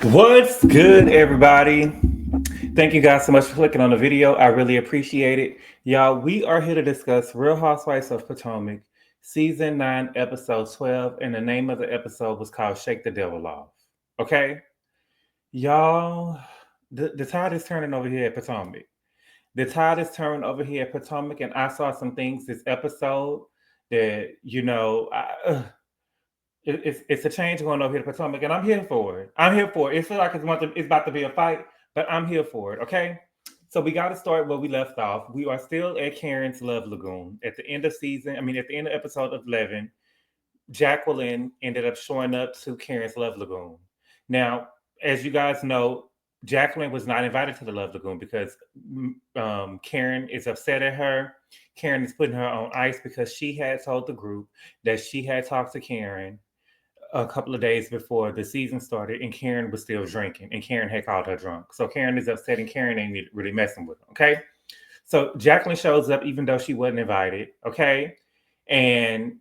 What's good, everybody? Thank you guys so much for clicking on the video. I really appreciate it. Y'all, we are here to discuss Real Housewives of Potomac, Season 9, Episode 12, and the name of the episode was called Shake the Devil Off. Okay? Y'all, the tide is turning over here at Potomac. The tide is turning over here at Potomac, and I saw some things this episode that, it's a change going over here to Potomac, and I'm here for it. I'm here for it. It feels like it's about to be a fight, but I'm here for it. Okay, so we got to start where we left off. We are still at Karen's Love Lagoon at the end of season. I mean, at the end of episode 11, Jacqueline ended up showing up to Karen's Love Lagoon. Now, as you guys know, Jacqueline was not invited to the Love Lagoon because Karen is upset at her. Karen is putting her on ice because she had told the group that she had talked to Karen a couple of days before the season started, and Karen was still drinking, and Karen had called her drunk. So Karen is upset, and Karen ain't really messing with her. Okay, so Jacqueline shows up even though she wasn't invited. Okay, and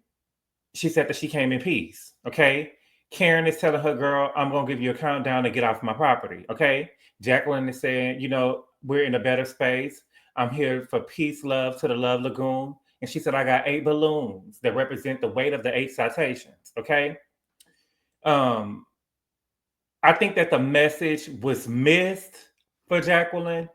she said that she came in peace. Okay, Karen is telling her, girl, I'm gonna give you a countdown to get off my property. Okay, Jacqueline is saying, we're in a better space. I'm here for peace, love to the Love Lagoon. And she said, I got 8 balloons that represent the weight of the 8 citations. Okay. I think that the message was missed for Jacqueline.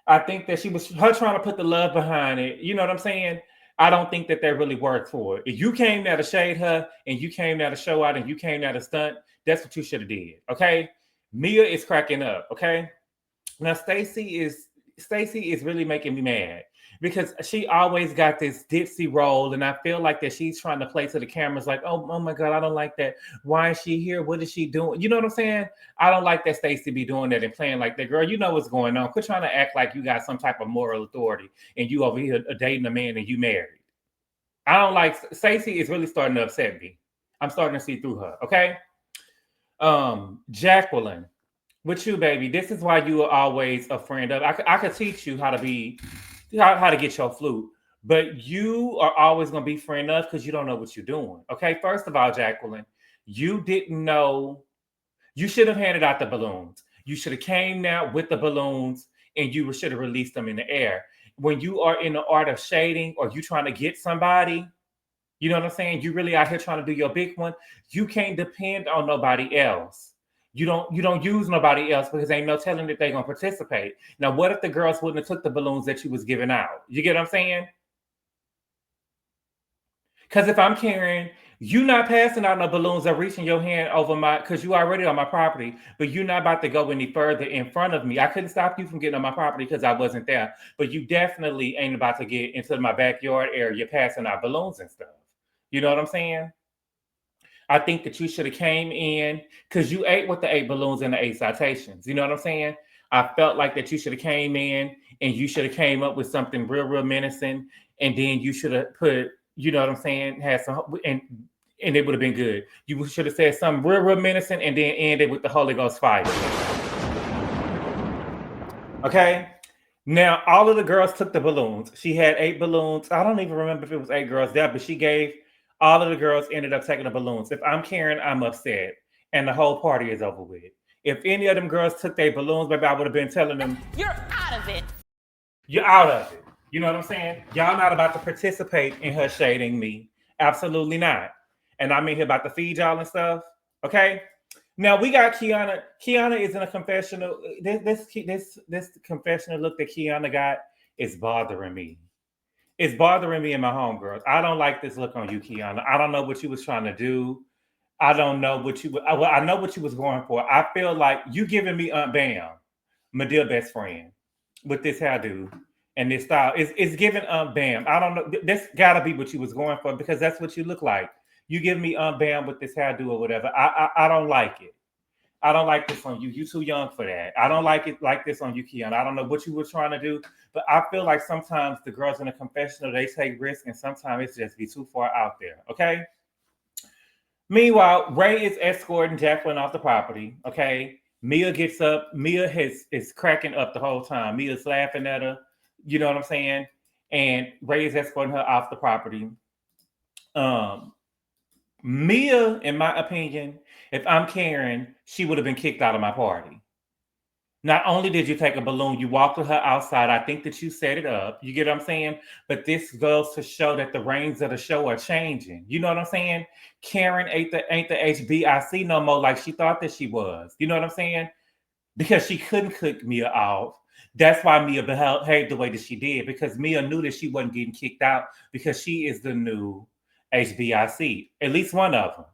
I think that her trying to put the love behind it. You know what I'm saying? I don't think that really worked for her. If you came there to shade her and you came there to show out and you came there to stunt, that's what you should have did. Okay. Mia is cracking up. Okay. Now Stacy is really making me mad because she always got this ditzy role, and I feel like that she's trying to play to the cameras like, oh my God, I don't like that. Why is she here? What is she doing? You know what I'm saying? I don't like that Stacy be doing that and playing like that. Girl, you know what's going on. Quit trying to act like you got some type of moral authority and you over here dating a man and you married. I don't like Stacy is really starting to upset me. I'm starting to see through her. Okay. Jacqueline. With you, baby, this is why you are always a friend of. I could teach you how to get your flute, but you are always going to be friend of because you don't know what you're doing. Okay, first of all, Jacqueline, you didn't know. You should have handed out the balloons. You should have came now with the balloons, and you should have released them in the air. When you are in the art of shading, or you trying to get somebody, you know what I'm saying? You really out here trying to do your big one. You can't depend on nobody else. You don't use nobody else because ain't no telling that they're gonna participate. Now, what if the girls wouldn't have took the balloons that you was giving out? You get what I'm saying? Because if I'm Karen, you not passing out no balloons or reaching your hand over because you already on my property, but you're not about to go any further in front of me. I couldn't stop you from getting on my property because I wasn't there, but you definitely ain't about to get into my backyard area passing out balloons and stuff. You know what I'm saying? I think that you should have came in because you ate with the 8 balloons and the 8 citations. You know what I'm saying? I felt like that you should have came in and you should have came up with something real menacing, and then you should have put, you know what I'm saying, had some, and it would have been good. You should have said something real menacing and then ended with the Holy Ghost fire. Okay. Now all of the girls took the balloons. She had 8 balloons. I don't even remember if it was 8 girls there, but she gave. All of the girls ended up taking the balloons. If I'm Karen, I'm upset. And the whole party is over with. If any of them girls took their balloons, maybe I would have been telling them, you're out of it. You're out of it. You know what I'm saying? Y'all not about to participate in her shading me. Absolutely not. And I'm in here about to feed y'all and stuff. Okay? Now we got Kiana. Kiana is in a confessional. This confessional look that Kiana got is bothering me. It's bothering me and my homegirls. I don't like this look on you, Kiana. I don't know what you was trying to do. I don't know what you. Well, I know what you was going for. I feel like you giving me Aunt Bam, my dear best friend, with this hairdo and this style. It's giving Aunt Bam. I don't know. This gotta be what you was going for because that's what you look like. You give me Aunt Bam with this hairdo or whatever. I don't like it. I don't like this on you. You too young for that. I don't like it like this on you, Kiana. I don't know what you were trying to do, but I feel like sometimes the girls in the confessional, they take risks, and sometimes it's just be too far out there, okay? Meanwhile, Ray is escorting Jacqueline off the property, okay? Mia gets up. Mia is cracking up the whole time. Mia's laughing at her, you know what I'm saying? And Ray is escorting her off the property. Mia, in my opinion, if I'm Karen, she would have been kicked out of my party. Not only did you take a balloon, you walked with her outside. I think that you set it up. You get what I'm saying? But this goes to show that the reins of the show are changing. You know what I'm saying? Karen ain't the HBIC no more like she thought that she was. You know what I'm saying? Because she couldn't cook Mia off. That's why Mia behaved the way that she did, because Mia knew that she wasn't getting kicked out because she is the new HBIC. At least one of them.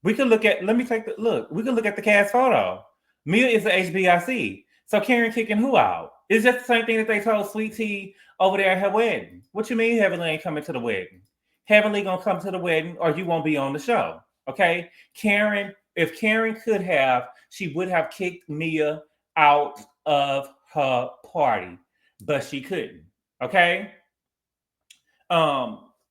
We could look at, let me take the look. We could look at the cast photo. Mia is the HBIC. So Karen kicking who out? It's just the same thing that they told Sweet Tea over there at her wedding. What you mean Heavenly ain't coming to the wedding? Heavenly gonna come to the wedding or you won't be on the show. Okay? Karen, if Karen could have, she would have kicked Mia out of her party, but she couldn't. Okay?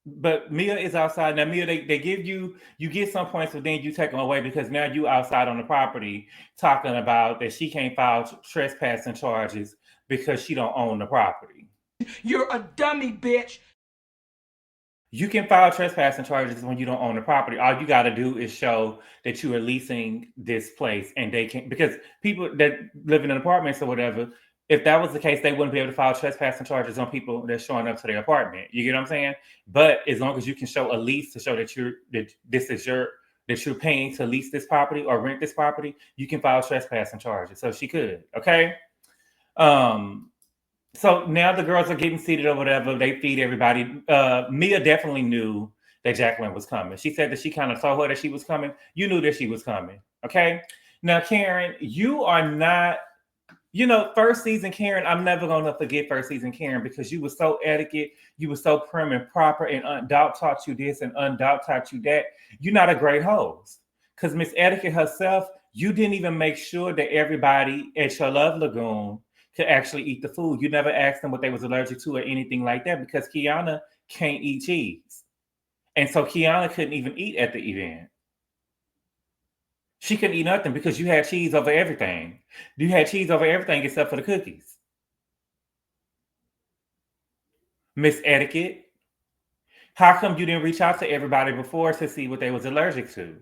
But Mia is outside. Now, Mia, they give you get some points, but then you take them away because now you outside on the property talking about that she can't file trespassing charges because she don't own the property. You're a dummy, bitch. You can file trespassing charges when you don't own the property. All you got to do is show that you are leasing this place, and they can, because people that live in apartments or whatever, if that was the case, they wouldn't be able to file trespassing charges on people that's showing up to their apartment. You get what I'm saying? But as long as you can show a lease to show that you're paying to lease this property or rent this property, you can file trespassing charges. So she could. Okay. So now the girls are getting seated or whatever. They feed everybody. Mia definitely knew that Jacqueline was coming. She said that she kind of told her that she was coming. You knew that she was coming. Okay. Now, Karen, you are not, first season Karen, I'm never going to forget first season Karen because you were so etiquette. You were so prim and proper, and Undoubt taught you this and Undoubt taught you that. You're not a great host because Miss Etiquette herself, you didn't even make sure that everybody at your Love Lagoon could actually eat the food. You never asked them what they was allergic to or anything like that because Kiana can't eat cheese. And so Kiana couldn't even eat at the event. She couldn't eat nothing because you had cheese over everything. You had cheese over everything except for the cookies. Miss Etiquette, how come you didn't reach out to everybody before to see what they was allergic to?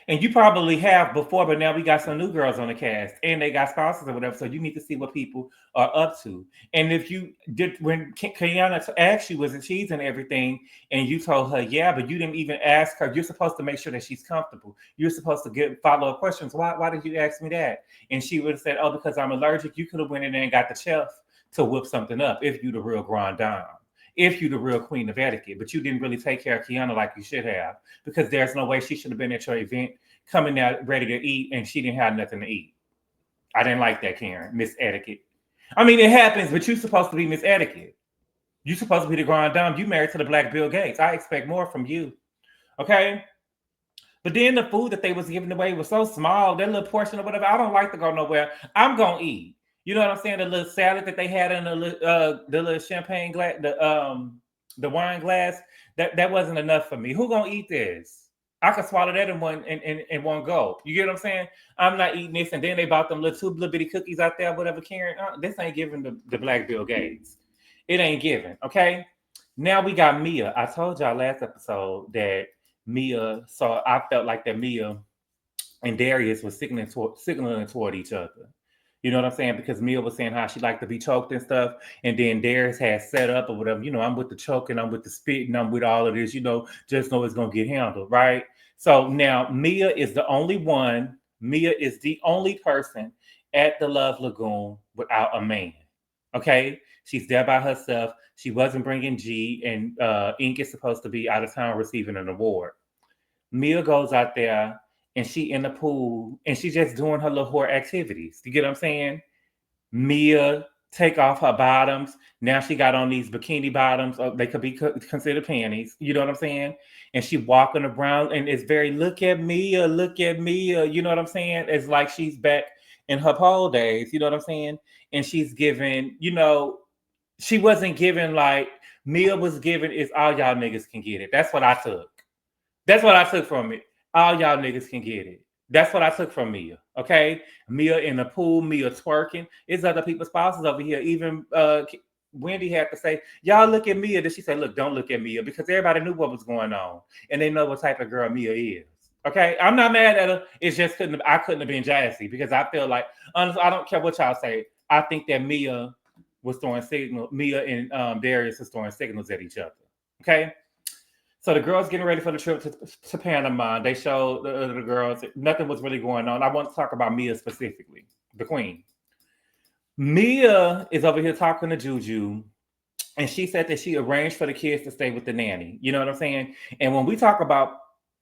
And you probably have before, but now we got some new girls on the cast and they got spouses or whatever. So you need to see what people are up to. And if you did, when Kiana asked you, was it cheese and everything? And you told her, yeah, but you didn't even ask her. You're supposed to make sure that she's comfortable. You're supposed to get follow-up questions. Why did you ask me that? And she would have said, oh, because I'm allergic. You could have went in there and got the chef to whip something up if you the real grand dame. If you the real queen of etiquette, but you didn't really take care of Kiana like you should have, because there's no way she should have been at your event coming out ready to eat and she didn't have nothing to eat. I didn't like that, Karen, Miss Etiquette. I mean, it happens, but you're supposed to be Miss Etiquette. You're supposed to be the grand dame. You married to the Black Bill Gates. I expect more from you. Okay? But then the food that they was giving away was so small, that little portion or whatever, I don't like to go nowhere. I'm going to eat. You know what I'm saying? The little salad that they had in the little champagne glass, the wine glass, that wasn't enough for me. Who gonna eat this? I could swallow that in one go. You get what I'm saying? I'm not eating this. And then they bought them two little bitty cookies out there, whatever. Karen, this ain't giving the Black Bill Gates. It ain't giving. Okay. Now we got Mia. I told y'all last episode that Mia. So I felt like that Mia and Darius was signaling toward each other. You know what I'm saying? Because Mia was saying how she liked to be choked and stuff. And then Darius had set up or whatever. I'm with the choking, I'm with the spitting, I'm with all of this, just know it's going to get handled, right? So now Mia is the only one. Mia is the only person at the Love Lagoon without a man. Okay? She's there by herself. She wasn't bringing G, and Ink is supposed to be out of town receiving an award. Mia goes out there and she in the pool and she's just doing her little whore activities. You get what I'm saying? Mia take off her bottoms. Now she got on these bikini bottoms. They could be considered panties. You know what I'm saying? And she walking around and it's very, look at Mia. You know what I'm saying? It's like she's back in her pole days. You know what I'm saying? And she's giving, she wasn't giving like Mia was giving is all y'all niggas can get it. That's what I took. That's what I took from it. All y'all niggas can get it. That's what I took from Mia. Okay? Mia in the pool, Mia twerking. It's other people's spouses over here. Even Wendy had to say, y'all look at Mia. Then she said, look, don't look at Mia, because everybody knew what was going on. And they know what type of girl Mia is. Okay, I'm not mad at her. It's just I couldn't have been Jassy, because I feel like, honestly, I don't care what y'all say. I think that Mia was throwing signals. Mia and Darius was throwing signals at each other. Okay, so the girls getting ready for the trip to Panama. They showed the girls. Nothing was really going on. I want to talk about Mia specifically, the queen. Mia is over here talking to Juju, and she said that she arranged for the kids to stay with the nanny. You know what I'm saying? And when we talk about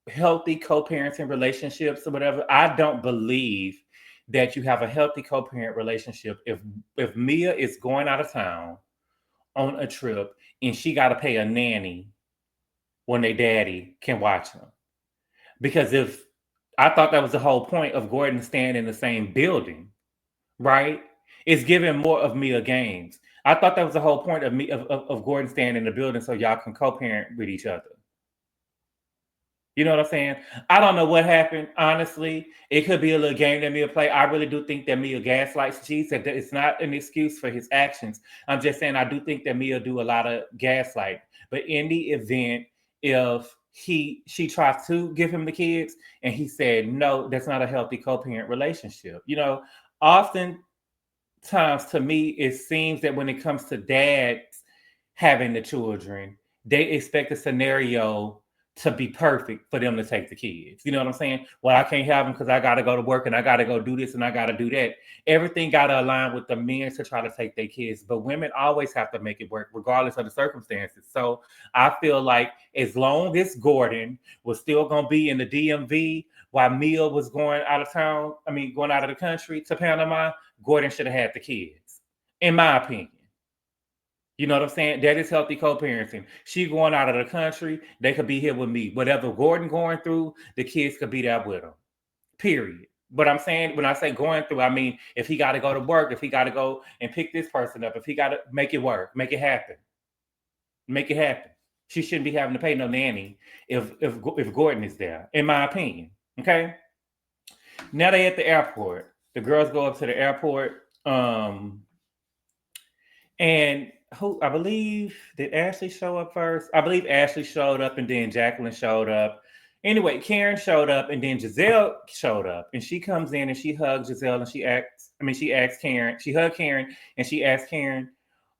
healthy co-parenting relationships or whatever, I don't believe that you have a healthy co-parent relationship if Mia is going out of town on a trip and she got to pay a nanny when their daddy can watch them. Because if I thought that was the whole point of Gordon staying in the same building, right? It's giving more of Mia games. I thought that was the whole point of me of Gordon staying in the building, so y'all can co-parent with each other. You know what I'm saying? I don't know what happened, honestly. It could be a little game that Mia play. I really do think that Mia gaslights. She said that it's not an excuse for his actions. I'm just saying I do think that Mia do a lot of gaslight. But in the event, if she tries to give him the kids and he said, no, that's not a healthy co-parent relationship. You know, often times to me, it seems that when it comes to dads having the children, they expect a scenario to be perfect for them to take the kids. You know what I'm saying? Well, I can't have them because I got to go to work and I got to go do this and I got to do that. Everything got to align with the men to try to take their kids. But women always have to make it work regardless of the circumstances. So I feel like as long as Gordon was still going to be in the DMV while Mia was going out of town, going out of the country to Panama, Gordon should have had the kids, in my opinion. You know what I'm saying? That is healthy co-parenting. She going out of the country, they could be here with me. Whatever Gordon going through, the kids could be there with him. Period. But I'm saying, when I say going through, I mean if he got to go to work, if he got to go and pick this person up, if he got to make it work, make it happen. Make it happen. She shouldn't be having to pay no nanny if Gordon is there, in my opinion. Okay? Now they at the airport. The girls go up to the airport. And who, I believe, did Ashley show up first? I believe Ashley showed up and then Jacqueline showed up. Anyway, Karen showed up and then Gizelle showed up, and she comes in and she hugs Gizelle and she asks Karen, she hugged Karen and she asked Karen,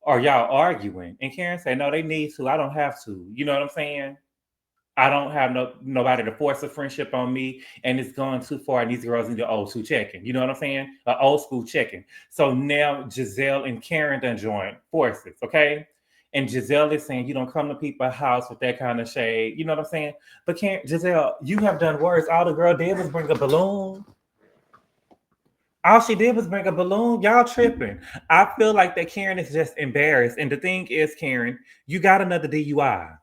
are y'all arguing? And Karen said, no, they need to. I don't have to. You know what I'm saying? I don't have nobody to force a friendship on me, and it's gone too far, and these girls need to old school checking. You know what I'm saying? Old school checking. So now Gizelle and Karen done joined forces, okay? And Gizelle is saying, you don't come to people's house with that kind of shade. You know what I'm saying? But Gizelle, you have done worse. All the girl did was bring a balloon. All she did was bring a balloon. Y'all tripping. I feel like that Karen is just embarrassed. And the thing is, Karen, you got another DUI.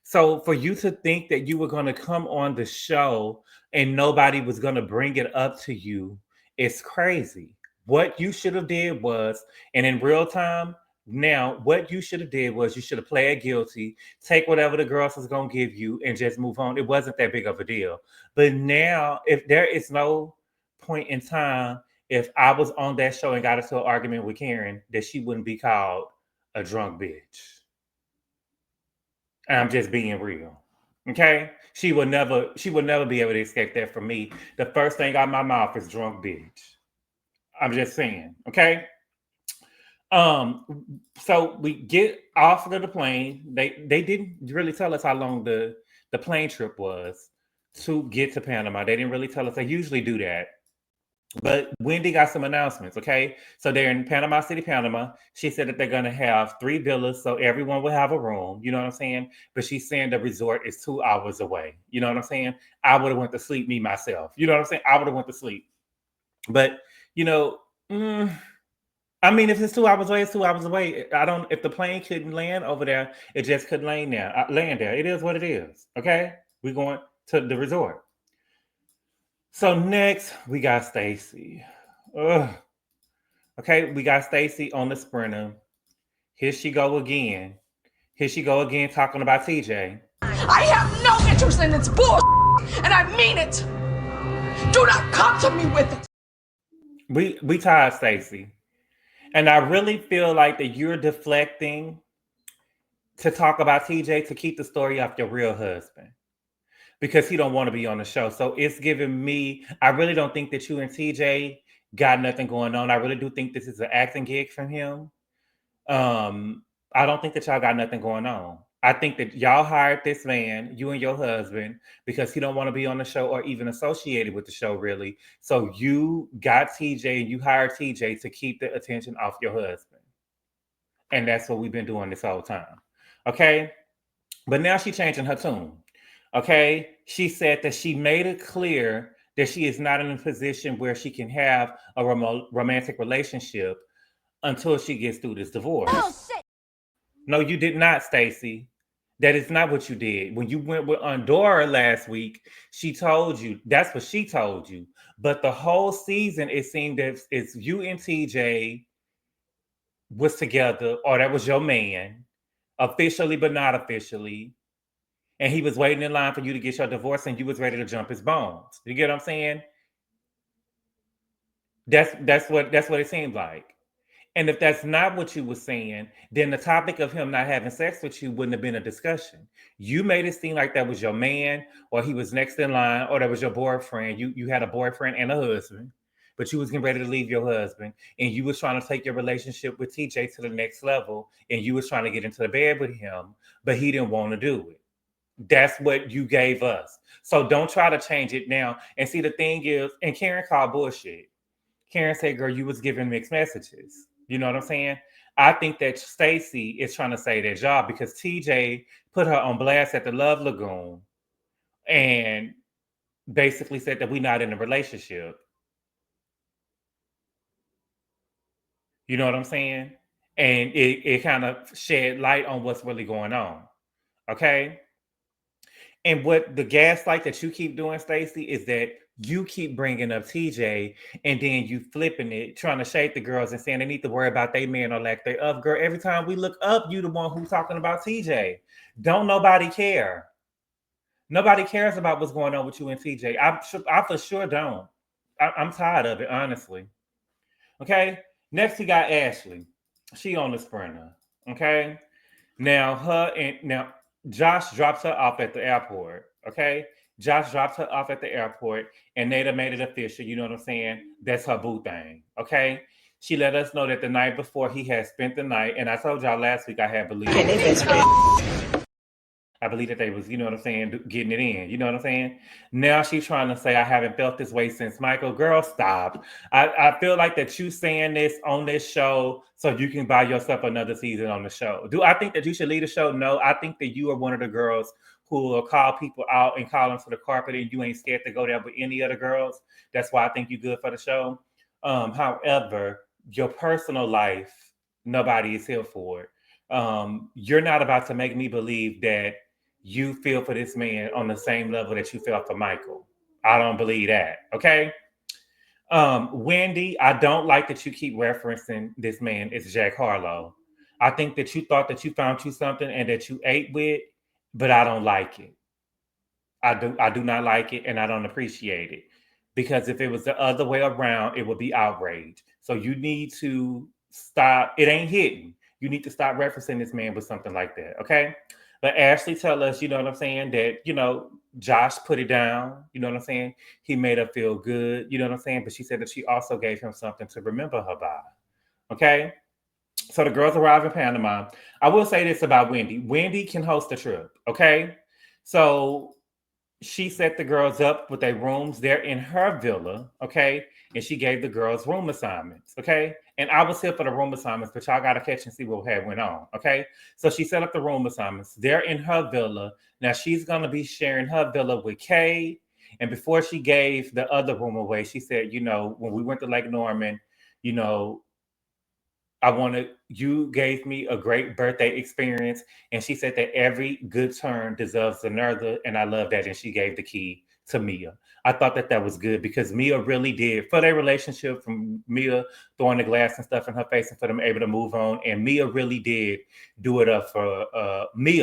So for you to think that you were going to come on the show and nobody was going to bring it up to you, it's crazy. What you should have did was, and in real time, now what you should have did was you should have played guilty, take whatever the girls was going to give you and just move on. It wasn't that big of a deal. But now, if there is no point in time, if I was on that show and got into an argument with Karen, that she wouldn't be called a drunk bitch. I'm just being real. Okay? She would never be able to escape that from me. The first thing out my mouth is drunk bitch. I'm just saying. Okay? So we get off of the plane. They didn't really tell us how long the plane trip was to get to Panama. They didn't really tell us. They usually do that. But Wendy got some announcements, okay? So they're in Panama City, Panama. She said that they're going to have 3 villas, so everyone will have a room. You know what I'm saying? But she's saying the resort is 2 hours away. You know what I'm saying? I would have went to sleep, me, myself. You know what I'm saying? I would have went to sleep. But, you know, if it's 2 hours away, it's 2 hours away. If the plane couldn't land over there, it just couldn't land there. It is what it is, okay? We're going to the resort. So next, we got Stacy. Okay, we got Stacy on the Sprinter. Here she go again. Talking about TJ. I have no interest in this bullshit, and I mean it. Do not come to me with it. We tired, Stacy. And I really feel like that you're deflecting to talk about TJ to keep the story off your real husband because he don't want to be on the show. So it's giving me, I really don't think that you and TJ got nothing going on. I really do think this is an acting gig from him. I don't think that y'all got nothing going on. I think that y'all hired this man, you and your husband, because he don't want to be on the show or even associated with the show, really. So you got TJ and you hired TJ to keep the attention off your husband. And that's what we've been doing this whole time. Okay? But now she's changing her tune. Okay? She said that she made it clear that she is not in a position where she can have a romantic relationship until she gets through this divorce. Oh, shit. No, you did not, Stacy. That is not what you did. When you went with Andorra last week, she told you, that's what she told you. But the whole season, it seemed that it's you and TJ was together, or that was your man, officially but not officially. And he was waiting in line for you to get your divorce, and you was ready to jump his bones. You get what I'm saying? That's what it seemed like. And if that's not what you were saying, then the topic of him not having sex with you wouldn't have been a discussion. You made it seem like that was your man, or he was next in line, or that was your boyfriend. You had a boyfriend and a husband, but you was getting ready to leave your husband, and you was trying to take your relationship with TJ to the next level, and you was trying to get into the bed with him, but he didn't want to do it. That's what you gave us. So don't try to change it now. And see, the thing is, and Karen called bullshit. Karen said, girl, you was giving mixed messages. You know what I'm saying? I think that Stacy is trying to say their job because TJ put her on blast at the Love Lagoon and basically said that we're not in a relationship. You know what I'm saying? And it kind of shed light on what's really going on. Okay? And what the gaslight that you keep doing, Stacy, is that you keep bringing up TJ and then you flipping it, trying to shade the girls and saying they need to worry about their man or lack thereof. Girl, every time we look up, you the one who's talking about TJ. Don't nobody care. Nobody cares about what's going on with you and TJ. I for sure don't. I'm tired of it, honestly. Okay. Next, we got Ashley. She on the sprinter. Okay. Now Josh drops her off at the airport. Okay. Josh drops her off at the airport and Nada made it official. You know what I'm saying? That's her boo thing. Okay. She let us know that the night before he had spent the night, and I told y'all last week I had believed. I believe that they was, you know what I'm saying, getting it in. You know what I'm saying? Now she's trying to say I haven't felt this way since Michael. Girl, stop. I feel like that you saying this on this show so you can buy yourself another season on the show. Do I think that you should leave the show? No. I think that you are one of the girls who will call people out and call them to the carpet and you ain't scared to go there with any other girls. That's why I think you're good for the show. However, your personal life, nobody is here for it. You're not about to make me believe that you feel for this man on the same level that you felt for Michael. I don't believe that. Okay. Wendy, I don't like that you keep referencing this man. It's Jack Harlow. I think that you thought that you found you something and that you ate with, but I don't like it. I do not like it and I don't appreciate it. Because if it was the other way around, it would be outrage. So you need to stop. It ain't hitting. You need to stop referencing this man with something like that. Okay. But Ashley tell us, you know what I'm saying, that, you know, Josh put it down. You know what I'm saying? He made her feel good. You know what I'm saying? But she said that she also gave him something to remember her by. Okay? So the girls arrive in Panama. I will say this about Wendy. Wendy can host a trip. Okay? So she set the girls up with their rooms. They're in her villa. Okay? And she gave the girls room assignments. Okay? And I was here for the room assignments, but y'all got to catch and see what had went on. Okay. So she set up the room assignments. They're in her villa. Now she's going to be sharing her villa with Kay. And before she gave the other room away, she said, you know, when we went to Lake Norman, you know, you gave me a great birthday experience. And she said that every good turn deserves another. And I love that. And she gave the key to Mia. I thought that was good because Mia really did for their relationship, from Mia throwing the glass and stuff in her face and for them able to move on. And Mia really did do it up for Wendy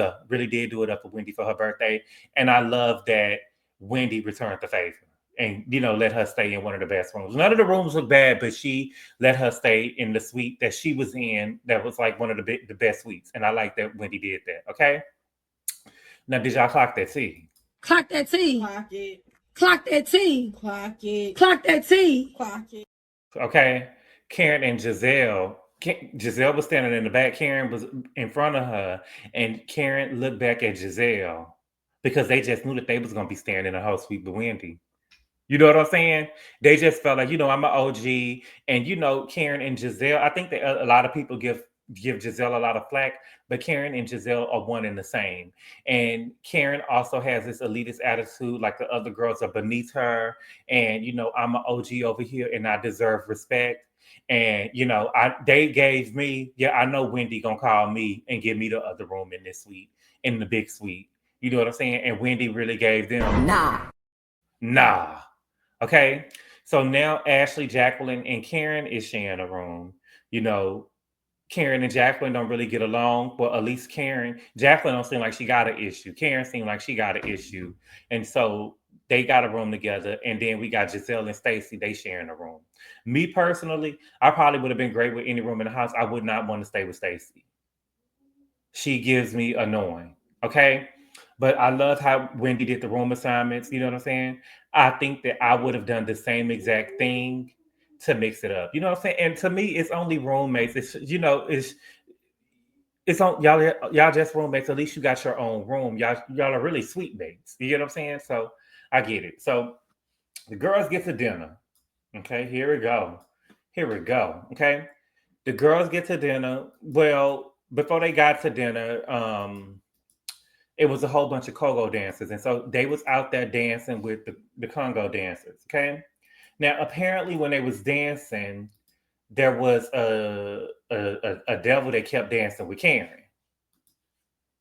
for her birthday. And I love that Wendy returned the favor. and let her stay in one of the best rooms. None of the rooms look bad, but she let her stay in the suite that she was in. That was like one of the best suites, and I like that Wendy did that. Okay. Now, did y'all clock that T? Clock that T. Clock it. Clock that T. Clock it. Clock that T. Clock it. Okay. Karen and Gizelle. Gizelle was standing in the back. Karen was in front of her, and Karen looked back at Gizelle because they just knew that they was gonna be staying in a house suite with Wendy. You know what I'm saying? They just felt like, I'm an OG, and Karen and Gizelle. I think that a lot of people give Gizelle a lot of flack, but Karen and Gizelle are one and the same. And Karen also has this elitist attitude, like the other girls are beneath her, and I'm an OG over here, and I deserve respect. And they gave me, I know Wendy gonna call me and give me the other room in this suite, in the big suite. You know what I'm saying? And Wendy really gave them nah. Okay, so now Ashley, Jacqueline, and Karen is sharing a room. Karen and Jacqueline don't really get along. Well, at least Jacqueline don't seem like she got an issue. Karen seemed like she got an issue. And so they got a room together. And then we got Gizelle and Stacy, they sharing a room. Me personally, I probably would have been great with any room in the house. I would not want to stay with Stacy. She gives me annoying. Okay. But I love how Wendy did the room assignments. You know what I'm saying? I think that I would have done the same exact thing to mix it up. You know what I'm saying? And to me, it's only roommates. It's on y'all just roommates. At least you got your own room. Y'all are really sweet mates. You get what I'm saying? So I get it. So the girls get to dinner. Okay, here we go. Okay. The girls get to dinner. Well, before they got to dinner, it was a whole bunch of Congo dancers. And so they was out there dancing with the Congo dancers. Okay. Now, apparently when they was dancing, there was a devil that kept dancing with Karen.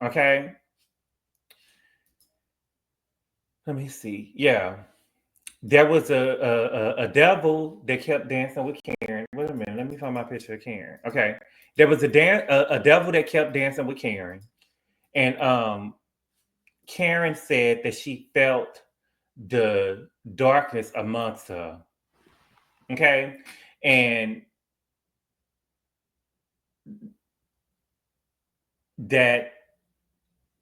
Okay. Let me see. Yeah. There was a devil that kept dancing with Karen. Wait a minute. Let me find my picture of Karen. Okay. There was a devil that kept dancing with Karen. And Karen said that she felt the darkness amongst her. Okay. And that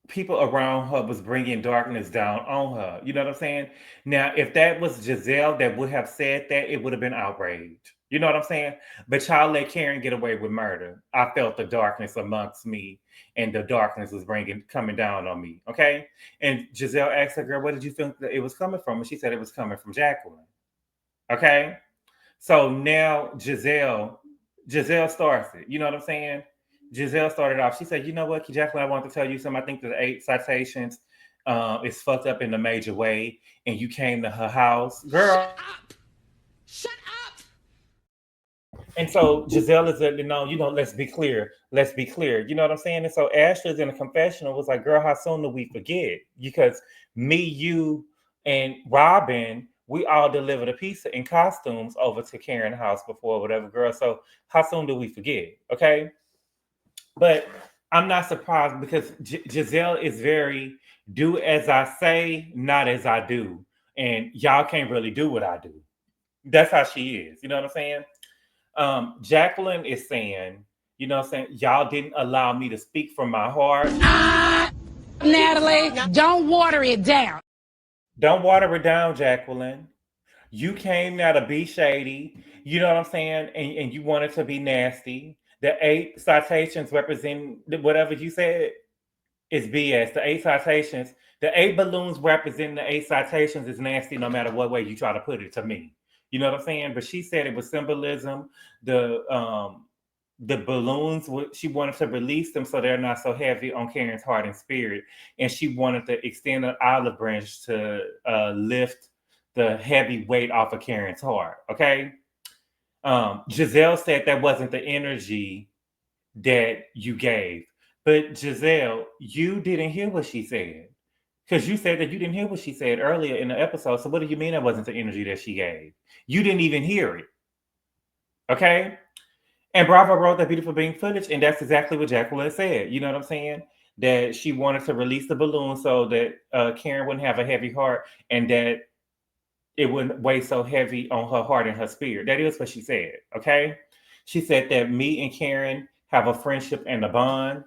people around her was bringing darkness down on her. You know what I'm saying? Now, if that was Gizelle that would have said that, it would have been outrage. You know what I'm saying? But y'all let Karen get away with murder. I felt the darkness amongst me, and the darkness was coming down on me. Okay. And Gizelle asked her, girl, where did you think that it was coming from? And she said it was coming from Jacqueline. Okay. So now Gizelle starts it. You know what I'm saying? Gizelle started off. She said, you know what, Jacqueline, I want to tell you something. I think that the 8 citations is fucked up in a major way. And you came to her house. Girl. Shut up. And so Gizelle is letting let's be clear. You know what I'm saying? And so Ashley's in a confessional was like, girl, how soon do we forget? Because me, you, and Robin, we all delivered a pizza in costumes over to Karen's house before, whatever, girl. So how soon do we forget? Okay. But I'm not surprised because Gizelle is very do as I say, not as I do. And y'all can't really do what I do. That's how she is. You know what I'm saying? Jacqueline is saying, y'all didn't allow me to speak from my heart. Natalie, don't water it down. Don't water it down, Jacqueline. You came now to be shady. You know what I'm saying? And you wanted to be nasty. The 8 citations represent whatever you said is BS. The 8 citations, the 8 balloons representing the 8 citations is nasty no matter what way you try to put it to me. You know what I'm saying? But she said it was symbolism. The balloons, she wanted to release them so they're not so heavy on Karen's heart and spirit. And she wanted to extend an olive branch to lift the heavy weight off of Karen's heart. Okay. Gizelle said that wasn't the energy that you gave. But Gizelle, you didn't hear what she said. Because you said that you didn't hear what she said earlier in the episode. So what do you mean that wasn't the energy that she gave? You didn't even hear it. Okay? And Bravo wrote that beautiful being footage, and that's exactly what Jacqueline said. You know what I'm saying? That she wanted to release the balloon so that Karen wouldn't have a heavy heart, and that it wouldn't weigh so heavy on her heart and her spirit. That is what she said. Okay. She said that me and Karen have a friendship and a bond.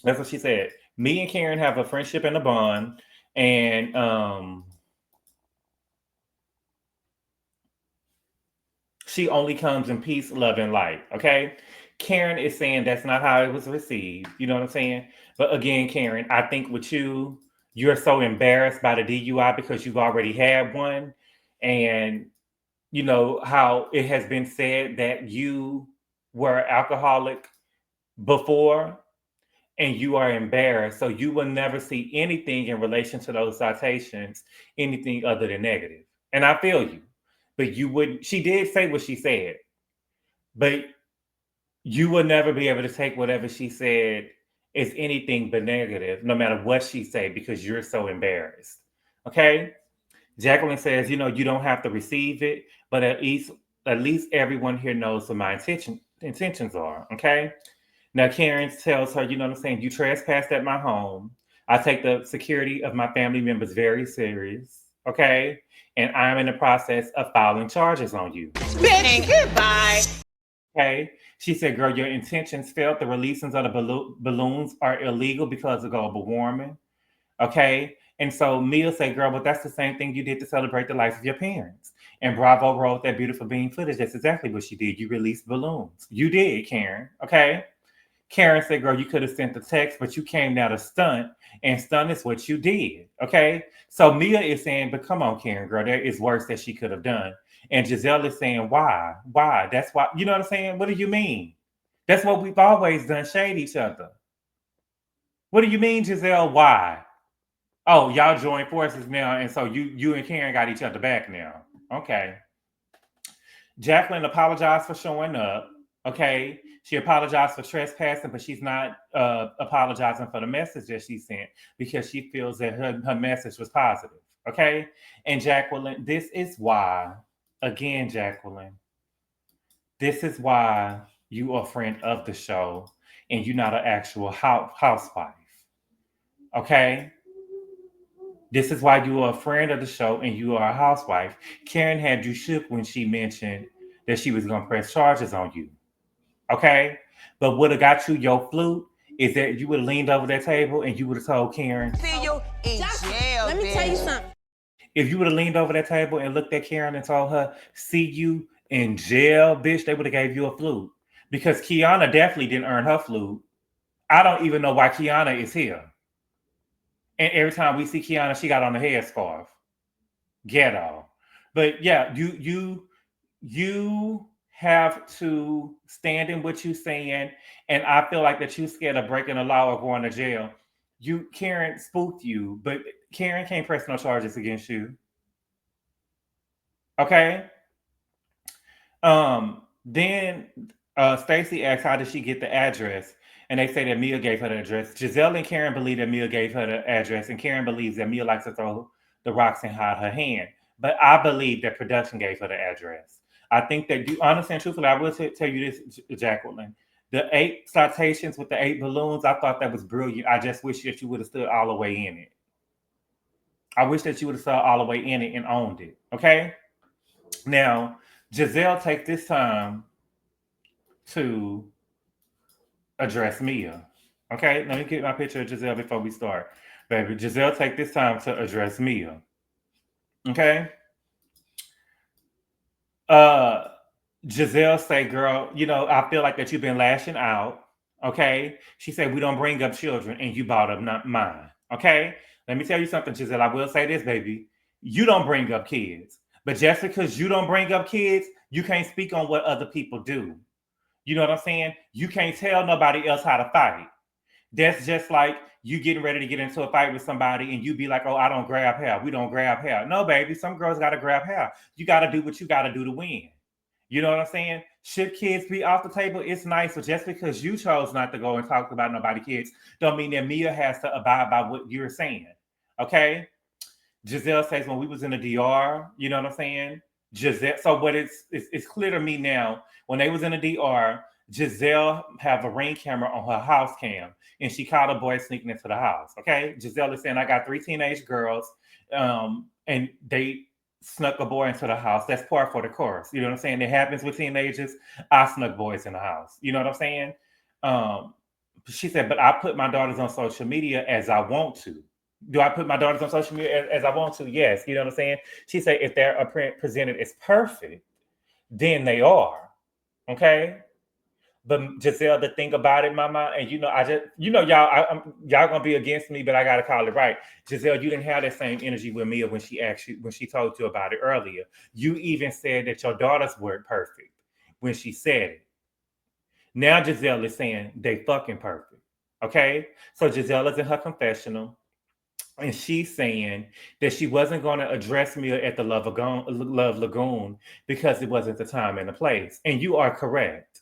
That's what she said. Me and Karen have a friendship and a bond. And she only comes in peace, love, and light. Okay. Karen is saying that's not how it was received. You know what I'm saying? But again, Karen, I think with you, you're so embarrassed by the DUI because you've already had one. And you know how it has been said that you were alcoholic before and you are embarrassed. So you will never see anything in relation to those citations, anything other than negative. And I feel you. But you wouldn't, she did say what she said, but you will never be able to take whatever she said as anything but negative, no matter what she said, because you're so embarrassed. Okay? Jacqueline says, you know, you don't have to receive it, but at least everyone here knows what my intentions are. Okay. Now Karen tells her, you know what I'm saying, you trespassed at my home. I take the security of my family members very serious. Okay. And I'm in the process of filing charges on you. Bitch, goodbye. Okay. She said, girl, your intentions failed. The releasings of the balloons are illegal because of global warming. Okay. And so Mia said, girl, but that's the same thing you did to celebrate the life of your parents. And Bravo wrote that beautiful being footage. That's exactly what she did. You released balloons. You did, Karen. Okay. Karen said, girl, you could have sent the text, but you came down to stunt, and stunt is what you did. Okay. So Mia is saying, but come on, Karen, girl, there is worse that she could have done. And Gizelle is saying, why? Why? That's why, you know what I'm saying? What do you mean? That's what we've always done, shade each other. What do you mean, Gizelle? Why? Oh, y'all join forces now, and so you and Karen got each other back now. Okay. Jacqueline apologized for showing up. Okay. She apologized for trespassing, but she's not apologizing for the message that she sent because she feels that her message was positive. Okay. And Jacqueline, this is why, again, Jacqueline, this is why you are a friend of the show and you're not an actual housewife. Okay. This is why you are a friend of the show and you are a housewife. Karen had you shook when she mentioned that she was going to press charges on you. Okay? But what have got you your flute is that you would have leaned over that table and you would have told Karen. See you in jail, Let me tell you something. If you would have leaned over that table and looked at Karen and told her, see you in jail, bitch, they would have gave you a flute. Because Kiana definitely didn't earn her flute. I don't even know why Kiana is here. And every time we see Kiana, she got on the headscarf. Ghetto. But yeah, you have to stand in what you're saying. And I feel like that you scared of breaking the law or going to jail. Karen spooked you, but Karen can't press no charges against you. Okay. Then Stacy asked, how did she get the address? And they say that Mia gave her the address. Gizelle and Karen believe that Mia gave her the address, and Karen believes that Mia likes to throw the rocks and hide her hand. But I believe that production gave her the address. I think that, you honestly and truthfully, I will tell you this, Jacqueline. The 8 citations with the 8 balloons, I thought that was brilliant. I just wish that you would have stood all the way in it. I wish that you would have stood all the way in it and owned it. Okay? Now, Gizelle take this time to address Mia. Okay, let me get my picture of Gizelle before we start. Baby, Gizelle take this time to address Mia. Okay? Gizelle say, girl, you know, I feel like that you've been lashing out. Okay? She said, we don't bring up children and you brought up not mine. Okay? Let me tell you something, Gizelle. I will say this, baby. You don't bring up kids. But just because you don't bring up kids, you can't speak on what other people do. You know what I'm saying? You can't tell nobody else how to fight. That's just like you getting ready to get into a fight with somebody and you be like, oh, I don't grab hair. We don't grab hair. No, baby. Some girls got to grab hair. You got to do what you got to do to win. You know what I'm saying? Should kids be off the table? It's nice, but just because you chose not to go and talk about nobody's kids don't mean that Mia has to abide by what you're saying. Okay? Gizelle says when we was in the DR, you know what I'm saying? Gizelle, so what it's clear to me now, when they was in the DR, Gizelle have a ring camera on her house cam, and she caught a boy sneaking into the house. Okay, Gizelle is saying I got 3 teenage girls, and they snuck a boy into the house. That's par for the course. You know what I'm saying? It happens with teenagers. I snuck boys in the house. You know what I'm saying? She said, but I put my daughters on social media as I want to. Do I put my daughters on social media as I want to? Yes. You know what I'm saying? She said, if they're presented as perfect, then they are. Okay. But Gizelle, the thing about it, Mama, and y'all gonna be against me, but I gotta call it right. Gizelle, you didn't have that same energy with Mia when she told you about it earlier. You even said that your daughters weren't perfect when she said it. Now Gizelle is saying they fucking perfect. Okay, so Gizelle is in her confessional, and she's saying that she wasn't going to address Mia at the Love Lagoon because it wasn't the time and the place. And you are correct.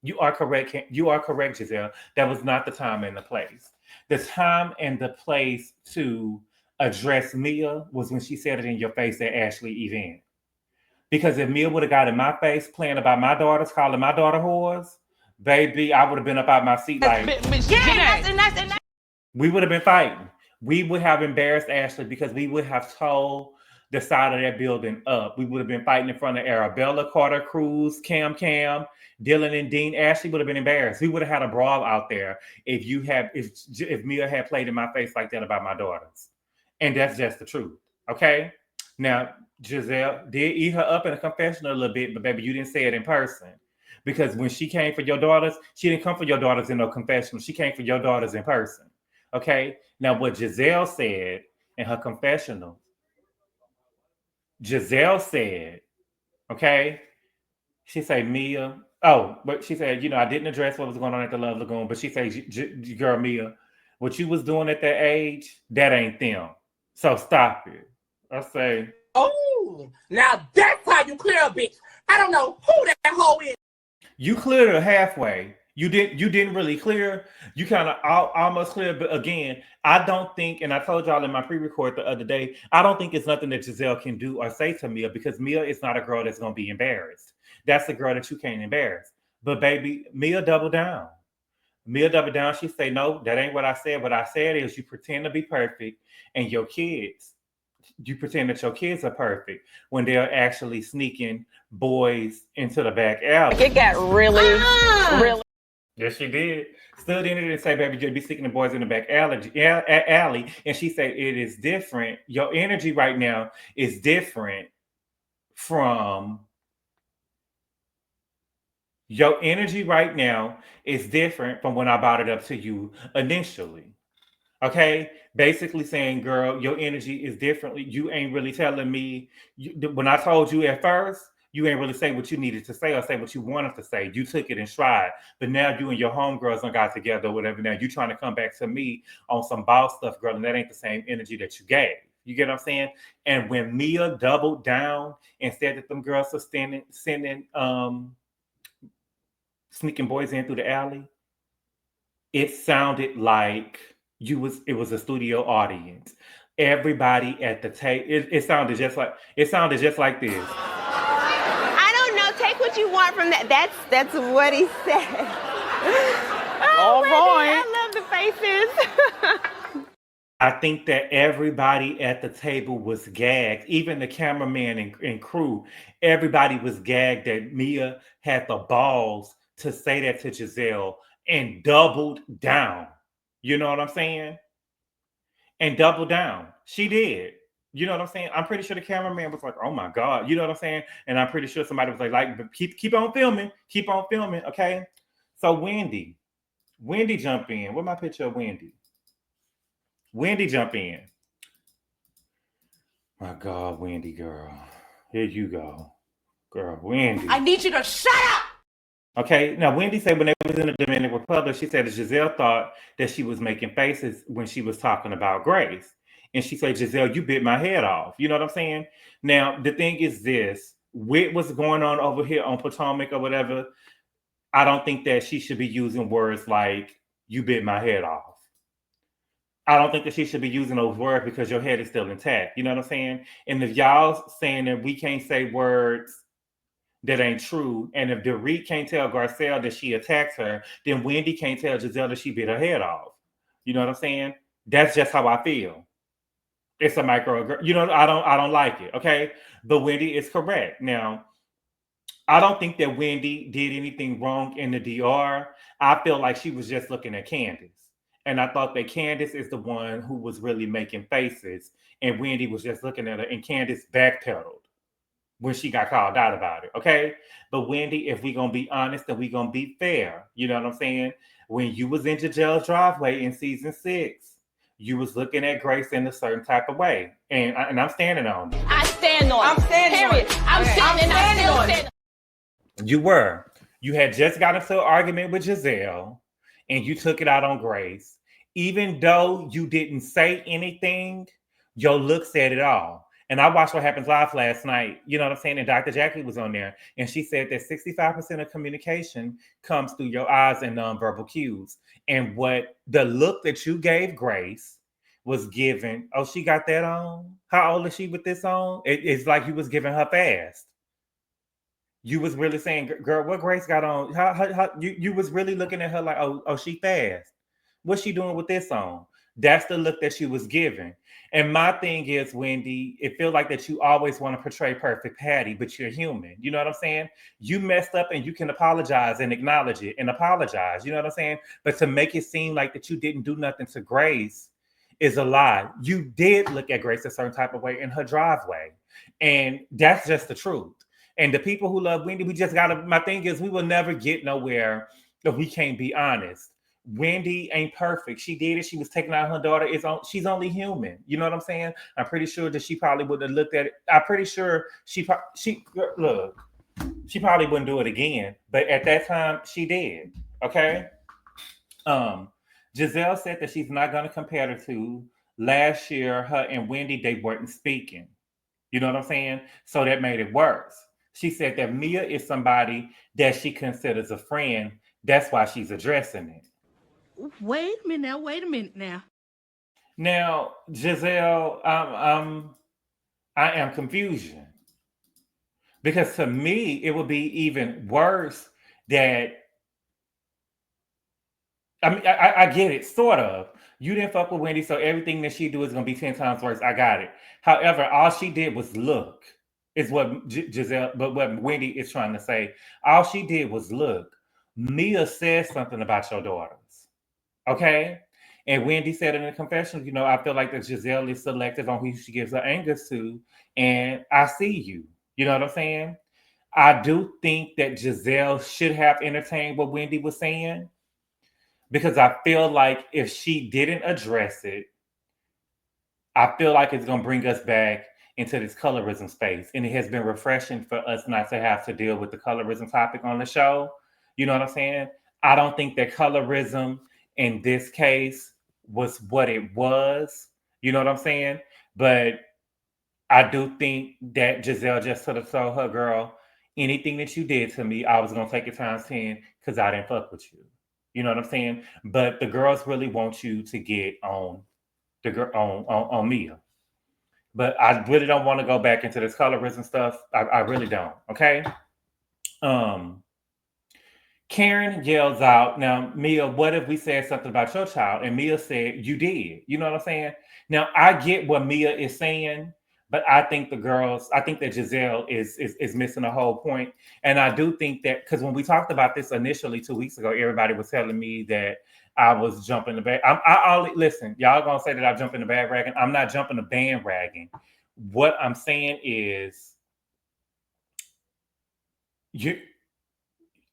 You are correct. You are correct, Gizelle. That was not the time and the place. The time and the place to address Mia was when she said it in your face at Ashley event. Because if Mia would have got in my face playing about my daughters, calling my daughter whores, baby, I would have been up out my seat like, we would have been fighting. We would have embarrassed Ashley because we would have told the side of that building up. We would have been fighting in front of Arabella, Carter, Cruz, Cam, Dylan, and Dean. Ashley would have been embarrassed. We would have had a brawl out there if Mia had played in my face like that about my daughters. And that's just the truth. Okay? Now, Gizelle did eat her up in a confessional a little bit, but baby, you didn't say it in person. Because when she came for your daughters, she didn't come for your daughters in no confessional. She came for your daughters in person. Okay? Now, what Gizelle said in her confessional, Gizelle said, okay, she said, Mia, but she said, I didn't address what was going on at the Love Lagoon, but she said, girl, Mia, what you was doing at that age, that ain't them. So stop it. I say, oh, now that's how you clear a bitch. I don't know who that hoe is. You cleared her halfway. You didn't really clear. You kind of almost cleared, but again, I don't think, and I told y'all in my pre-record the other day, I don't think it's nothing that Gizelle can do or say to Mia because Mia is not a girl that's gonna be embarrassed. That's the girl that you can't embarrass. But baby, Mia doubled down. Mia doubled down. She say, no, that ain't what I said. What I said is you pretend to be perfect, and you pretend that your kids are perfect when they're actually sneaking boys into the back alley. It got really. Yes, she did. Stood in it and say, baby, you'll be sneaking the boys in the back alley. And she said, it is different. Your energy right now is different from when I brought it up to you initially. Okay? Basically saying, girl, your energy is differently. You ain't really telling me. When I told you at first, you ain't really say what you needed to say or say what you wanted to say. You took it in stride. But now you and your homegirls done got together or whatever. Now you trying to come back to me on some boss stuff, girl, and that ain't the same energy that you gave. You get what I'm saying? And when Mia doubled down and said that them girls are sending sneaking boys in through the alley, it sounded like it was a studio audience. Everybody at the table, it sounded just like this. Take what you want from that. That's what he said. Oh boy. I love the faces. I think that everybody at the table was gagged, even the cameraman and crew. Everybody was gagged that Mia had the balls to say that to Gizelle and doubled down. You know what I'm saying? And doubled down. She did. You know what I'm saying? I'm pretty sure the cameraman was like, oh my God. You know what I'm saying? And I'm pretty sure somebody was like keep on filming. Keep on filming. Okay. So Wendy jump in. Where's my picture of Wendy? Wendy jump in. My God, Wendy, girl. Here you go. Girl, Wendy. I need you to shut up! Okay, now Wendy said when they was in the Dominican Republic, she said that Gizelle thought that she was making faces when she was talking about Grace. And she said, Gizelle, you bit my head off. You know what I'm saying? Now, the thing is this, with what's going on over here on Potomac or whatever, I don't think that she should be using words like, you bit my head off. I don't think that she should be using those words because your head is still intact. You know what I'm saying? And if y'all saying that we can't say words that ain't true, and if Dorit can't tell Garcelle that she attacked her, then Wendy can't tell Gizelle that she bit her head off. You know what I'm saying? That's just how I feel. It's a micro. You know, I don't like it. Okay, but Wendy is correct. Now, I don't think that Wendy did anything wrong in the DR. I feel like she was just looking at Candace, and I thought that Candace is the one who was really making faces, and Wendy was just looking at her, and Candace backpedaled when she got called out about it. Okay. But Wendy, if we gonna be honest and we gonna be fair, you know what I'm saying? When you was in Giselle's driveway in season 6, you was looking at Grace in a certain type of way. And I'm standing on it. I stand on it. I'm standing on Period. it. I'm Okay. standing and I still on it. stand. You were. You had just got into an argument with Gizelle and you took it out on Grace. Even though you didn't say anything, your look said it all. And I watched What Happens Live last night, you know what I'm saying? And Dr. Jacqueline was on there. And she said that 65% of communication comes through your eyes and nonverbal cues. And what the look that you gave Grace was given, oh, she got that on? How old is she with this on? It's like you was giving her fast. You was really saying, girl, what Grace got on? How you was really looking at her like, oh, she fast. What's she doing with this on? That's the look that she was giving. And my thing is, Wendy, it feels like that you always want to portray perfect Patty, but you're human. You know what I'm saying? You messed up and you can apologize and acknowledge it and apologize. You know what I'm saying? But to make it seem like that you didn't do nothing to Grace is a lie. You did look at Grace a certain type of way in her driveway. And that's just the truth. And the people who love Wendy, we just gotta, my thing is we will never get nowhere if we can't be honest. Wendy ain't perfect. She did it. She was taking out her daughter. She's only human. You know what I'm saying? I'm pretty sure that she probably would have looked at it. I'm pretty sure she probably wouldn't do it again. But at that time, she did. Okay. Gizelle said that she's not going to compare the two. Last year, her and Wendy, they weren't speaking. You know what I'm saying? So that made it worse. She said that Mia is somebody that she considers a friend. That's why she's addressing it. Wait a minute now. Now, Gizelle, I am confusion. Because to me, it would be even worse that, I mean, I get it, sort of. You didn't fuck with Wendy, so everything that she do is going to be 10 times worse. I got it. However, all she did was look, is what Gizelle, but what Wendy is trying to say. All she did was look. Mia said something about your daughters. Okay? And Wendy said in the confession, you know, I feel like that Gizelle is selective on who she gives her anger to. And I see you. You know what I'm saying? I do think that Gizelle should have entertained what Wendy was saying. Because I feel like if she didn't address it, I feel like it's going to bring us back into this colorism space. And it has been refreshing for us not to have to deal with the colorism topic on the show. You know what I'm saying? I don't think that colorism in this case was what it was. You know what I'm saying? But I do think that Gizelle just sort of told her, girl, anything that you did to me, I was going to take it times 10 because I didn't fuck with you. You know what I'm saying? But the girls really want you to get on the girl on Mia. But I really don't want to go back into this colorism stuff. I really don't. Okay. Karen yells out, now, Mia, what if we said something about your child? And Mia said, you did. You know what I'm saying? Now, I get what Mia is saying, but I think that Gizelle is missing the whole point. And I do think that, because when we talked about this initially 2 weeks ago, everybody was telling me that I was jumping the listen, y'all gonna say that I jump in the bandwagon. I'm not jumping the bandwagon. What I'm saying is,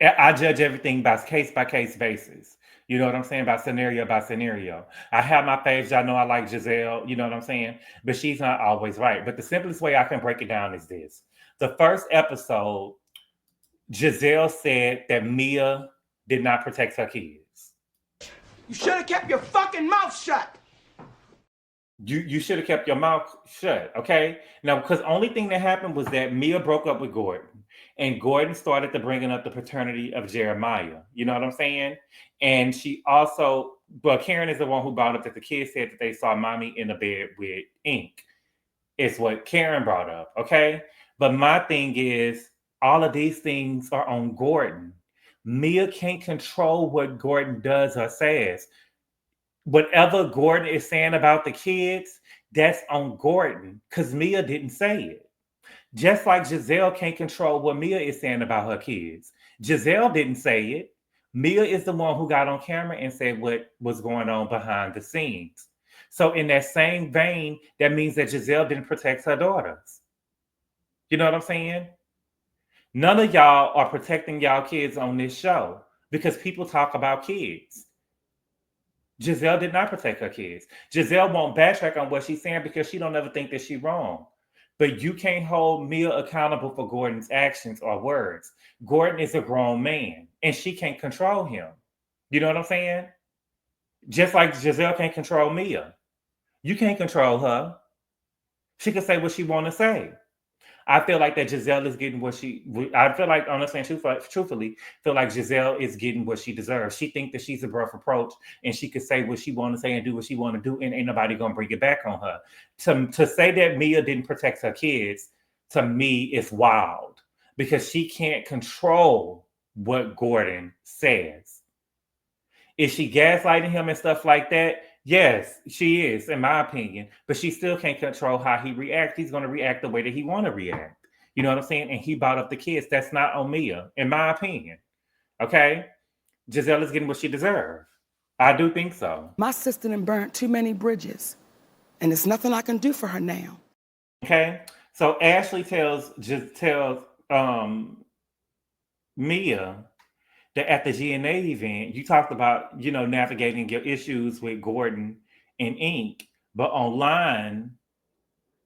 I judge everything by case basis. You know what I'm saying? By scenario. I have my faves. Y'all know I like Gizelle. You know what I'm saying? But she's not always right. But the simplest way I can break it down is this. The first episode, Gizelle said that Mia did not protect her kids. You should have kept your fucking mouth shut. You should have kept your mouth shut, okay? Now, because only thing that happened was that Mia broke up with Gordon. And Gordon started to bringing up the paternity of Jeremiah. You know what I'm saying? And she also, but Karen is the one who brought up that the kids said that they saw mommy in the bed with ink. It's what Karen brought up, okay? But my thing is, all of these things are on Gordon. Mia can't control what Gordon does or says. Whatever Gordon is saying about the kids, that's on Gordon because Mia didn't say it. Just like Gizelle can't control what Mia is saying about her kids. Gizelle didn't say it. Mia is the one who got on camera and said what was going on behind the scenes. So in that same vein, that means that Gizelle didn't protect her daughters. You know what I'm saying? None of y'all are protecting y'all kids on this show because people talk about kids. Gizelle did not protect her kids. Gizelle won't backtrack on what she's saying because she don't ever think that she's wrong. But you can't hold Mia accountable for Gordon's actions or words. Gordon is a grown man, and she can't control him. You know what I'm saying? Just like Gizelle can't control Mia. You can't control her. She can say what she want to say. I feel like that Gizelle is getting what she. I feel like, honestly and truthfully, feel like Gizelle is getting what she deserves. She thinks that she's above reproach, and she could say what she want to say and do what she want to do, and ain't nobody gonna bring it back on her. To say that Mia didn't protect her kids, to me, is wild because she can't control what Gordon says. Is she gaslighting him and stuff like that? Yes, she is, in my opinion, but she still can't control how he reacts. He's going to react the way that he want to react. You know what I'm saying? And he brought up the kids. That's not on Mia, in my opinion. Okay? Gizelle is getting what she deserves. I do think so. My sister done burnt too many bridges, and there's nothing I can do for her now. Okay? So Ashley tells Mia that at the GNA event, you talked about, navigating your issues with Gordon and Ink, but online,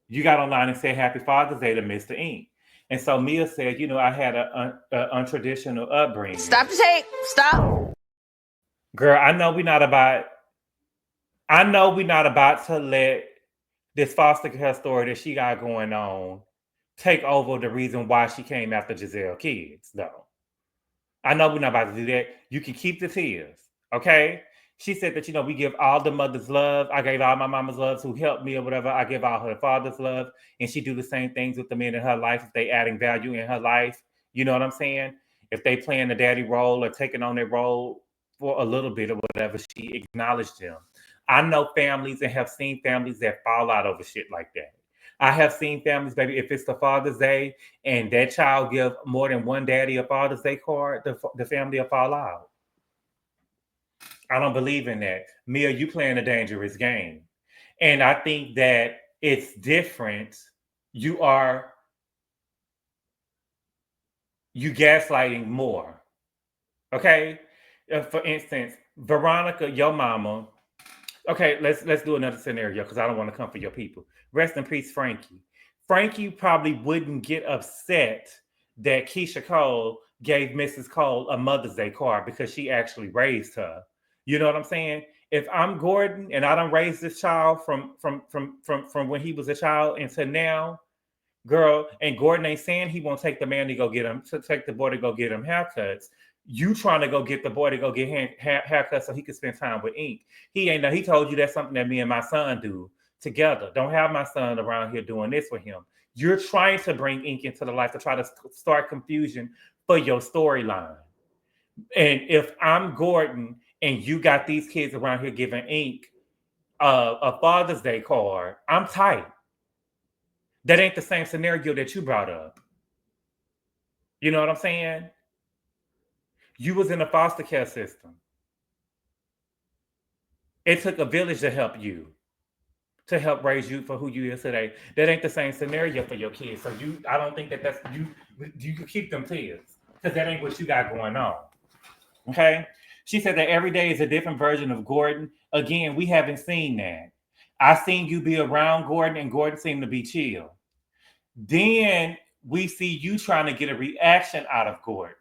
you got online and said Happy Father's Day to Mr. Ink. And so Mia said, I had an untraditional upbringing. Stop the tape. Stop. Girl, I know we're not about to let this foster care story that she got going on take over the reason why she came after Gizelle kids, though. I know we're not about to do that. You can keep the tears, okay? She said that, we give all the mothers love. I gave all my mamas love who helped me or whatever. I give all her fathers love. And she do the same things with the men in her life if they adding value in her life. You know what I'm saying? If they playing the daddy role or taking on their role for a little bit or whatever, she acknowledged them. I know families and have seen families that fall out over shit like that. I have seen families, baby, if it's the Father's Day and that child give more than one daddy a Father's Day card, the family will fall out. I don't believe in that. Mia, you playing a dangerous game. And I think that it's different. You gaslighting more. Okay? For instance, Veronica, your mama. Okay, let's do another scenario because I don't want to come for your people. Rest in peace, Frankie. Frankie probably wouldn't get upset that Keisha Cole gave Mrs. Cole a Mother's Day card because she actually raised her. You know what I'm saying? If I'm Gordon and I done raised this child from when he was a child until now, girl, and Gordon ain't saying he won't take the man to go get him, to take the boy to go get him haircuts. You trying to go get the boy to go get haircuts so he could spend time with Ink. He ain't know. He told you that's something that me and my son do together. Don't have my son around here doing this with him. You're trying to bring Ink into the life to try to start confusion for your storyline. And if I'm Gordon and you got these kids around here giving Ink a Father's Day card, I'm tight. That ain't the same scenario that you brought up. You know what I'm saying? You was in a foster care system. It took a village to help you, to help raise you for who you is today. That ain't the same scenario for your kids. So I don't think that's you. You can keep them tears because that ain't what you got going on. Okay. She said that every day is a different version of Gordon. Again, we haven't seen that. I seen you be around Gordon and Gordon seemed to be chill. Then we see you trying to get a reaction out of Gordon.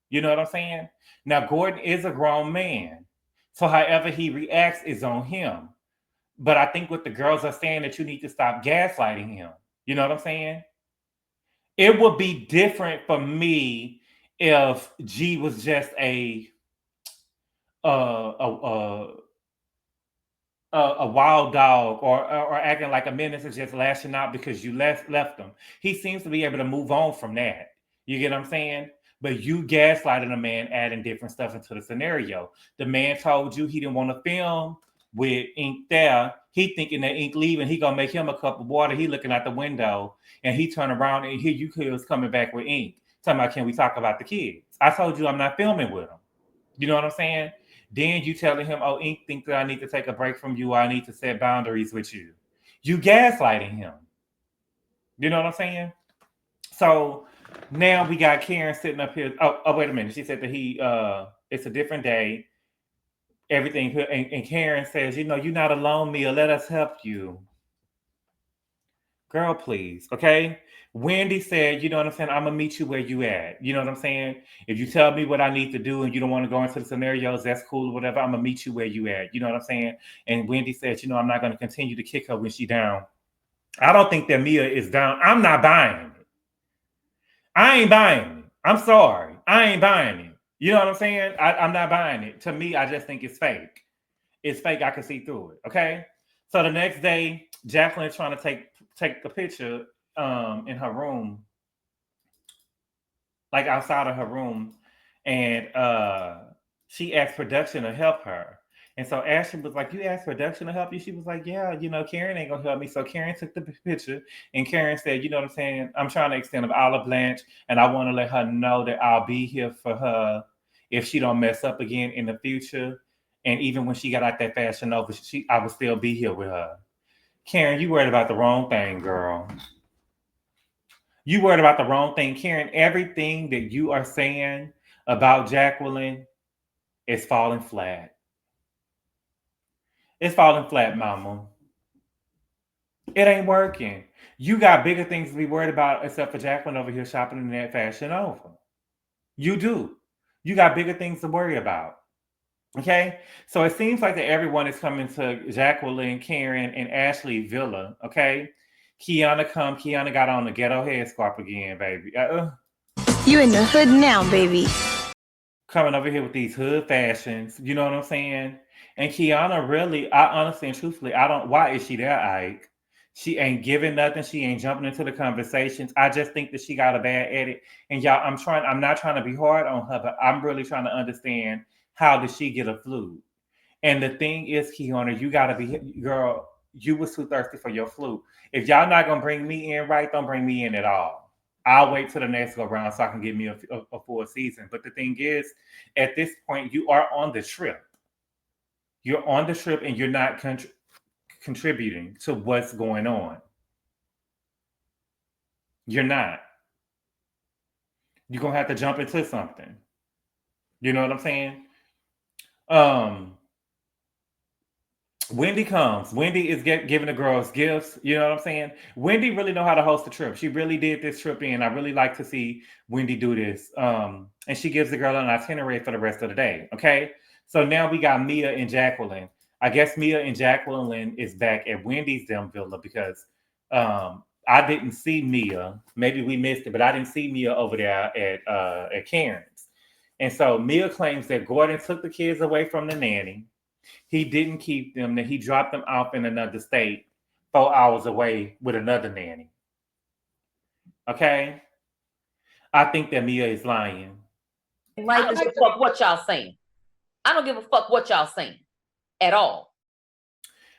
You know what I'm saying? Now, Gordon is a grown man. So however he reacts is on him. But I think what the girls are saying that you need to stop gaslighting him. You know what I'm saying? It would be different for me if G was just a wild dog or acting like a menace and just lashing out because you left him. He seems to be able to move on from that. You get what I'm saying? But you gaslighting a man, adding different stuff into the scenario. The man told you he didn't want to film with Ink there. He thinking that Ink leaving, he gonna make him a cup of water. He looking out the window, and he turn around and here you kids coming back with Ink. Talking about, can we talk about the kids? I told you I'm not filming with him. You know what I'm saying? Then you telling him, oh, Ink think that I need to take a break from you. Or I need to set boundaries with you. You gaslighting him. You know what I'm saying? So now we got Karen sitting up here. Oh, wait a minute. She said that it's a different day. Everything. And Karen says, you're not alone, Mia. Let us help you. Girl, please. Okay. Wendy said, you know what I'm saying? I'm going to meet you where you at. You know what I'm saying? If you tell me what I need to do and you don't want to go into the scenarios, that's cool or whatever. I'm going to meet you where you at. You know what I'm saying? And Wendy said, I'm not going to continue to kick her when she down. I don't think that Mia is down. I'm not buying it. I ain't buying it. I'm sorry. I ain't buying it. You know what I'm saying? I'm not buying it. To me, I just think it's fake. It's fake. I can see through it. Okay. So the next day, Jacqueline is trying to take a picture in her room, like outside of her room, and she asked production to help her. And so Ashley was like, you asked production to help you? She was like, yeah, Karen ain't gonna help me. So Karen took the picture and Karen said, you know what I'm saying? I'm trying to extend an olive branch and I want to let her know that I'll be here for her if she don't mess up again in the future. And even when she got out that Fashion Nova, I would still be here with her. Karen, you worried about the wrong thing, girl. You worried about the wrong thing. Karen, everything that you are saying about Jacqueline is falling flat. It's falling flat, mama. It ain't working. You got bigger things to be worried about except for Jacqueline over here shopping in that Fashion Nova. You do. You got bigger things to worry about. Okay? So it seems like that everyone is coming to Jacqueline, Karen, and Ashley Villa. Okay? Kiana got on the ghetto headscarf again, baby. You in the hood now, baby. Coming over here with these hood fashions. You know what I'm saying? And Kiana really, I honestly and truthfully, why is she there, Ike? She ain't giving nothing. She ain't jumping into the conversations. I just think that she got a bad edit. And y'all, I'm not trying to be hard on her, but I'm really trying to understand how did she get a flu? And the thing is, Kiana, you gotta be, girl, you was too thirsty for your flu. If y'all not gonna bring me in right, don't bring me in at all. I'll wait till the next go round so I can get me a full season. But the thing is, at this point, you are on the trip. You're on the trip and you're not contributing to what's going on. You're not. You're going to have to jump into something. You know what I'm saying? Wendy comes. Wendy is giving the girls gifts. You know what I'm saying? Wendy really know how to host a trip. She really did this trip in. I really like to see Wendy do this. And she gives the girl an itinerary for the rest of the day. Okay? So now we got Mia and Jacqueline. I guess Mia and Jacqueline is back at Wendy's Dem Villa because I didn't see Mia. Maybe we missed it, but I didn't see Mia over there at Karen's. And so Mia claims that Gordon took the kids away from the nanny. He didn't keep them, that he dropped them off in another state 4 hours away with another nanny. Okay? I think that Mia is lying. I don't give a fuck what y'all saying. I don't give a fuck what y'all saying at all.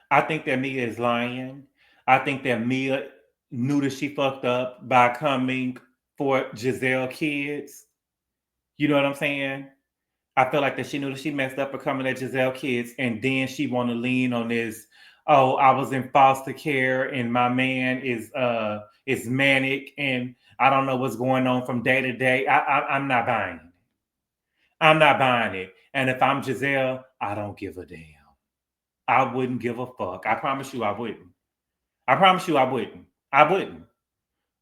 I think that Mia is lying. I think that Mia knew that she fucked up by coming for Gizelle kids. You know what I'm saying? I feel like that she knew that she messed up for coming at Gizelle kids, and then she want to lean on this. Oh, I was in foster care, and my man is manic, and I don't know what's going on from day to day. I'm not buying it. I'm not buying it. And if I'm Gizelle, I don't give a damn. I wouldn't give a fuck. I promise you, I wouldn't. I promise you, I wouldn't. I wouldn't.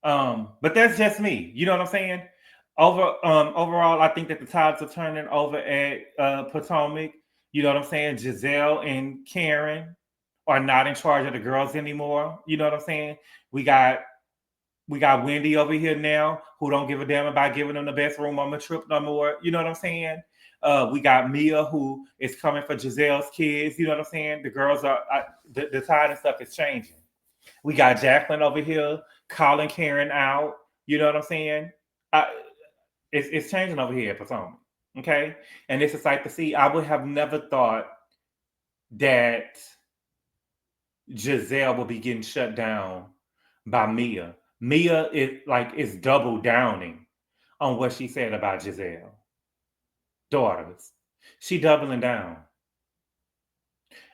But that's just me. You know what I'm saying? Overall, I think that the tides are turning over at Potomac. You know what I'm saying? Gizelle and Karen are not in charge of the girls anymore. You know what I'm saying? We got Wendy over here now who don't give a damn about giving them the best room on the trip no more. You know what I'm saying? We got Mia who is coming for Gizelle's kids. You know what I'm saying? The girls are the tide and stuff is changing. We got Jacqueline over here calling Karen out. You know what I'm saying? It's changing over here at Potomac. Okay, and it's a sight to see. I would have never thought that Gizelle will be getting shut down by Mia. Mia is double downing on what she said about Gizelle. Daughters. She doubling down.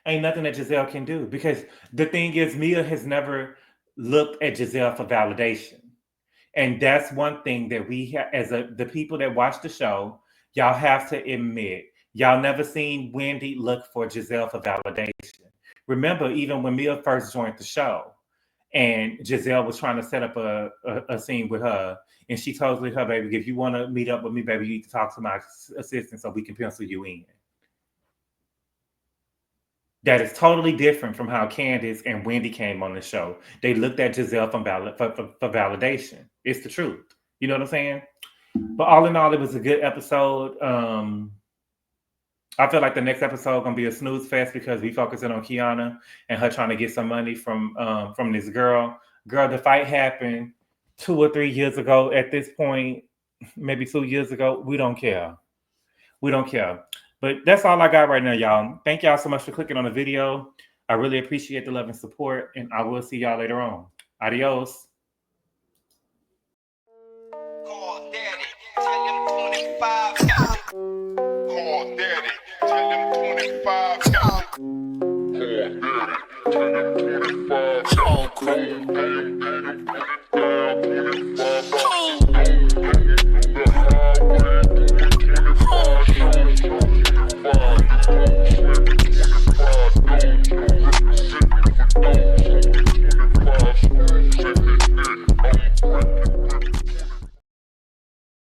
Ain't nothing that Gizelle can do, because the thing is, Mia has never looked at Gizelle for validation. And that's one thing that we as the people that watch the show, y'all have to admit, y'all never seen Wendy look for Gizelle for validation. Remember, even when Mia first joined the show and Gizelle was trying to set up a scene with her, and she told her, baby, if you want to meet up with me, baby, you need to talk to my assistant so we can pencil you in. That is totally different from how Candace and Wendy came on the show. They looked at Gizelle for validation. It's the truth. You know what I'm saying? But all in all, it was a good episode. I feel like the next episode gonna be a snooze fest because we focusing on Kiana and her trying to get some money from this girl. Girl, the fight happened 2 or 3 years ago. At this point, maybe 2 years ago. We don't care. We don't care. But that's all I got right now, y'all. Thank y'all so much for clicking on the video. I really appreciate the love and support, and I will see y'all later on. Adios.